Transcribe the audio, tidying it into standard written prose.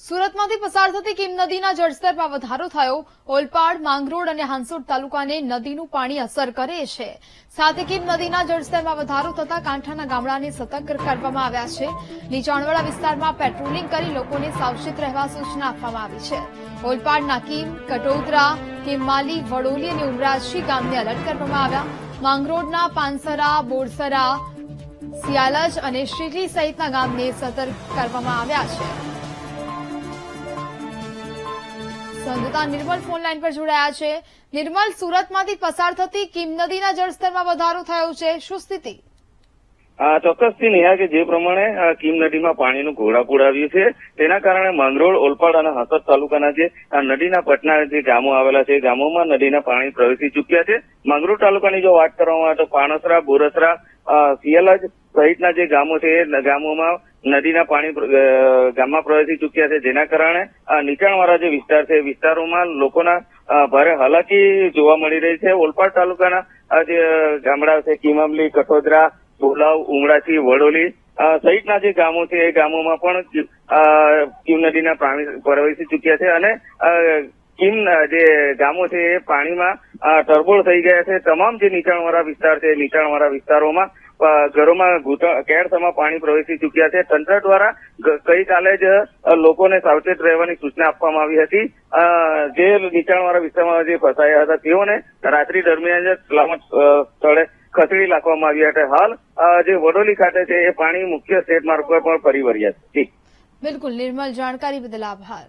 સુરતમાંથી પસાર થતી કીમ નદીના જળસ્તરમાં વધારો થયો। ઓલપાડ, માંગરોળ અને હાંસોડ તાલુકાને નદીનું પાણી અસર કરે છે। સાથે કીમ નદીના જળસ્તરમાં વધારો થતા કાંઠાના ગામડાને સતર્ક કરવામાં આવ્યા છે। નીચાણવાળા વિસ્તારમાં પેટ્રોલિંગ કરી લોકોને સાવચેત રહેવા સૂચના આપવામાં આવી છે। ઓલપાડના કીમ, કટોદરા, કીમમાલી, વડોલી અને ઉમરાજી ગામને એલર્ટ કરવામાં આવ્યા। માંગરોળના પાનસરા, બોરસરા, સિયાલજ અને શ્રીલી સહિતના ગામને સતર્ક કરવામાં આવ્યા છે। સંગીતા નિર્મલ ફોન લાઈન પર જોડાયા છે। નિર્મલ, સુરતમાંથી પસાર થતી કીમ નદીના જળસ્તરમાં વધારો થયો છે, શું સ્થિતિ? ચોક્કસથી નેહા, કે જે પ્રમાણે કીમ નદીમાં પાણીનું ઘોડાપૂર આવ્યું છે તેના કારણે માંગરોળ, ઓલપાડ અને હાંસોડ તાલુકાના જે નદીના પટના જે ગામો આવેલા છે એ ગામોમાં નદીના પાણી પ્રવેશી ચૂક્યા છે। માંગરોળ તાલુકાની જો વાત કરવામાં આવે તો પાનસરા, બોરસરા, સિયાલજ સહિતના જે ગામો છે એ ગામોમાં નદીના પાણી ગામમાં પ્રવેશી ચૂક્યા છે, જેના કારણે નીચાણવાળા જે વિસ્તાર છે વિસ્તારોમાં લોકોના ભારે હાલાકી જોવા મળી રહી છે। ઓલપાડ તાલુકાના જે ગામડા છે કીમમાલી, કટોદરા, બોલાવ, ઉમરાજી, વડોલી સહિતના જે ગામો છે એ ગામોમાં પણ કીમ નદીના પાણી પ્રવેશી ચૂક્યા છે અને કીમ જે ગામો છે એ પાણીમાં તરબોળ થઈ ગયા છે। તમામ જે નીચાણવાળા વિસ્તાર છે નીચાણવાળા વિસ્તારોમાં ઘરોમાં કેળસમાં પાણી પ્રવેશી ચૂક્યા છે। તંત્ર દ્વારા ગઈકાલે જ લોકોને સાવચેત રહેવાની સૂચના આપવામાં આવી હતી। જે નીચાણવાળા વિસ્તારમાં જે ફસાયા હતા તેઓને રાત્રિ દરમિયાન જ સલામત સ્થળે ખસેડી નાખવામાં આવ્યા હતા। હાલ જે વડોલી ખાતે છે એ પાણી મુખ્ય સ્ટેટ માર્ગ પર પણ ફરી વળ્યા છે। બિલકુલ નિર્મલ, જાણકારી બદલ આભાર।